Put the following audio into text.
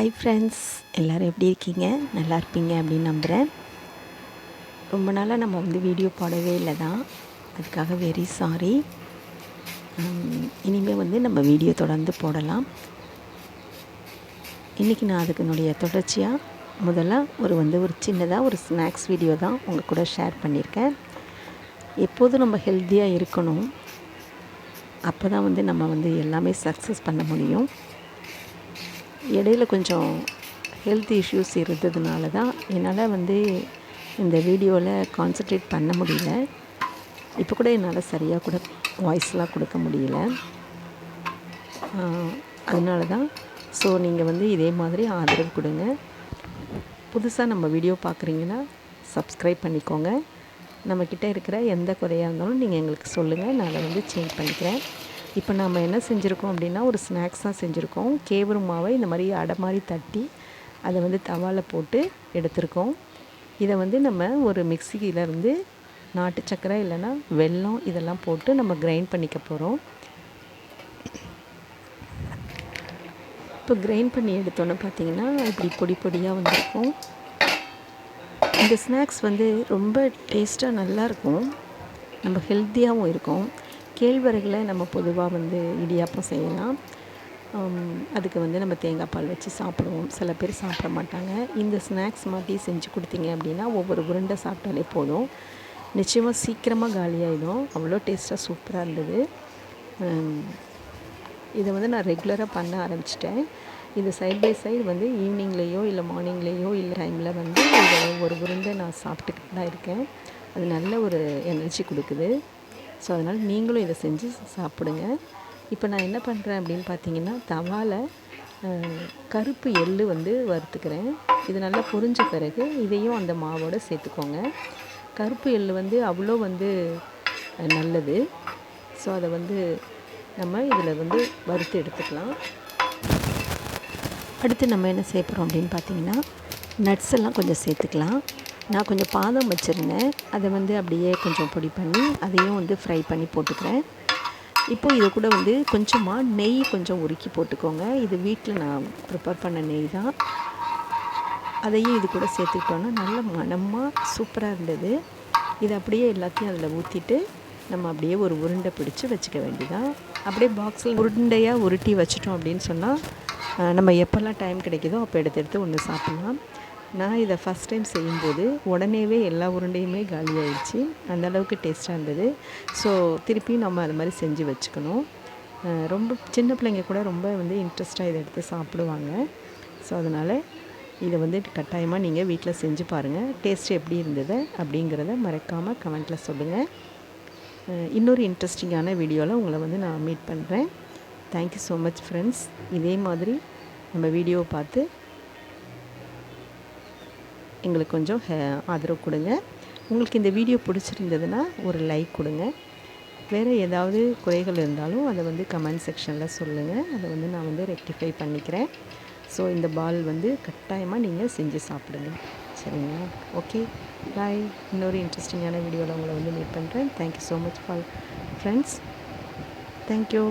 Hi friends, எல்லோரும் எப்படி இருக்கீங்க? நல்லா இருப்பீங்க அப்படின்னு நம்புகிறேன். ரொம்ப நாளாக நம்ம வீடியோ போடவே இல்லை தான், அதுக்காக வெரி சாரி. இனிமேல் நம்ம வீடியோ தொடர்ந்து போடலாம். இன்றைக்கி நான் அதுக்குனுடைய தொடர்ச்சியாக முதல்ல ஒரு சின்னதாக ஒரு ஸ்நாக்ஸ் வீடியோ தான் உங்கள் கூட ஷேர் பண்ணியிருக்கேன். எப்போதும் நம்ம ஹெல்த்தியாக இருக்கணும், அப்போ தான் நம்ம எல்லாமே சக்ஸஸ் பண்ண முடியும். இடையில கொஞ்சம் ஹெல்த் இஷ்யூஸ் இருந்ததுனால தான் என்னால் இந்த வீடியோவில் கான்சன்ட்ரேட் பண்ண முடியல. இப்போ கூட என்னால் சரியாக கூட வாய்ஸ்லாம் கொடுக்க முடியல. அதனால தான். ஸோ நீங்கள் இதே மாதிரி ஆதரவு கொடுங்க. புதுசாக நம்ம வீடியோ பார்க்குறீங்கன்னா சப்ஸ்கிரைப் பண்ணிக்கோங்க. நம்மக்கிட்ட இருக்கிற எந்த குறையாக இருந்தாலும் நீங்கள் எங்களுக்கு சொல்லுங்கள், நான் அதை சேஞ்ச் பண்ணிக்கிறேன். இப்போ நம்ம என்ன செஞ்சுருக்கோம் அப்படின்னா, ஒரு ஸ்நாக்ஸ் தான் செஞ்சுருக்கோம். கேவரு மாவை இந்த மாதிரி அடை மாதிரி தட்டி அதை தவாவில் போட்டு எடுத்திருக்கோம். இதை நம்ம ஒரு மிக்சியிலேருந்து நாட்டு சக்கரை இல்லைன்னா வெல்லம் இதெல்லாம் போட்டு நம்ம கிரைண்ட் பண்ணிக்க போகிறோம். இப்போ கிரைண்ட் பண்ணி எடுத்தோன்னே பார்த்திங்கன்னா இப்படி பொடி பொடியாக வந்திருக்கும். இந்த ஸ்நாக்ஸ் ரொம்ப டேஸ்ட்டாக நல்லாயிருக்கும், நம்ம ஹெல்த்தியாகவும் இருக்கும். கேழ்வரகில் நம்ம பொதுவாக இடியாப்பம் செய்யலாம். அதுக்கு நம்ம தேங்காய் பால் வச்சு சாப்பிடுவோம். சில பேர் சாப்பிட மாட்டாங்க. இந்த ஸ்நாக்ஸ் மாதிரி செஞ்சு கொடுத்தீங்க அப்படின்னா ஒவ்வொரு உருண்டை சாப்பிட்டாலே போதும், நிச்சயமாக சீக்கிரமாக காலியாகிடும். அவ்வளோ டேஸ்ட்டாக சூப்பராக இருந்தது. இதை நான் ரெகுலராக பண்ண ஆரம்பிச்சிட்டேன். இது சைட் பை சைடு ஈவினிங்லேயோ இல்லை மார்னிங்லேயோ இல்லை டைமில் இதை ஒரு உருண்டை நான் சாப்பிட்டுக்கிட்டு தான் இருக்கேன். அது நல்ல ஒரு எனர்ஜி கொடுக்குது. ஸோ அதனால் நீங்களும் இதை செஞ்சு சாப்பிடுங்க. இப்போ நான் என்ன பண்ணுறேன் அப்படின்னு பார்த்தீங்கன்னா, தவாவில் கருப்பு எள்ளு வறுத்துக்கிறேன். இது நல்லா பொரிஞ்ச பிறகு இதையும் அந்த மாவோடு சேர்த்துக்கோங்க. கருப்பு எள்ளு அவ்வளோ நல்லது. ஸோ அதை நம்ம இதில் வறுத்து எடுத்துக்கலாம். அடுத்து நம்ம என்ன சேர்க்குறோம் அப்படின்னு பார்த்தீங்கன்னா, நட்ஸ் எல்லாம் கொஞ்சம் சேர்த்துக்கலாம். நான் கொஞ்சம் பாதம் வச்சுருந்தேன், அதை அப்படியே கொஞ்சம் பொடி பண்ணி அதையும் ஃப்ரை பண்ணி போட்டுக்கிறேன். இப்போது இது கூட கொஞ்சமாக நெய் கொஞ்சம் உருக்கி போட்டுக்கோங்க. இது வீட்டில் நான் ப்ரிப்பேர் பண்ண நெய் தான். அதையும் இது கூட சேர்த்துக்கிட்டோன்னா நல்ல மணமாக சூப்பராக இருந்தது. இதை அப்படியே எல்லாத்தையும் அதில் ஊற்றிட்டு நம்ம அப்படியே ஒரு உருண்டை பிடிச்சி வச்சுக்க வேண்டியதான். அப்படியே பாக்ஸில் உருண்டையாக உருட்டி வச்சிட்டோம் அப்படின்னு சொன்னால் நம்ம எப்போல்லாம் டைம் கிடைக்குதோ அப்போ எடுத்து ஒன்று சாப்பிட்லாம். நான் இதை ஃபஸ்ட் டைம் செய்யும்போது உடனேவே எல்லா உருண்டையுமே காலி ஆகிடுச்சு. அந்தளவுக்கு டேஸ்ட்டாக இருந்தது. ஸோ திருப்பியும் நம்ம அது மாதிரி செஞ்சு வச்சுக்கணும். ரொம்ப சின்ன பிள்ளைங்க கூட ரொம்ப இன்ட்ரெஸ்ட்டாக இதை எடுத்து சாப்பிடுவாங்க. ஸோ அதனால் இதை கட்டாயமாக நீங்கள் வீட்டில் செஞ்சு பாருங்கள். டேஸ்ட் எப்படி இருந்தது அப்படிங்கிறத மறக்காமல் கமெண்ட்டில் சொல்லுங்கள். இன்னொரு இன்ட்ரெஸ்டிங்கான வீடியோவில் உங்களை நான் மீட் பண்ணுறேன். Thank you so much friends. இதே மாதிரி நம்ம வீடியோவை பார்த்து எங்களுக்கு கொஞ்சம் ஆதரவு கொடுங்க. உங்களுக்கு இந்த வீடியோ பிடிச்சிருந்ததுன்னா ஒரு லைக் கொடுங்க. வேறு ஏதாவது குறைகள் இருந்தாலும் அதை கமெண்ட் செக்ஷனில் சொல்லுங்கள். அதை நான் ரெக்டிஃபை பண்ணிக்கிறேன். ஸோ இந்த பால் கட்டாயமாக நீங்கள் செஞ்சு சாப்பிடுங்க. சரிங்களா? ஓகே, பாய். இன்னொரு இன்ட்ரெஸ்டிங்கான வீடியோவில் உங்களை மீட் பண்ணுறேன். Thank you so much for friends. Thank you.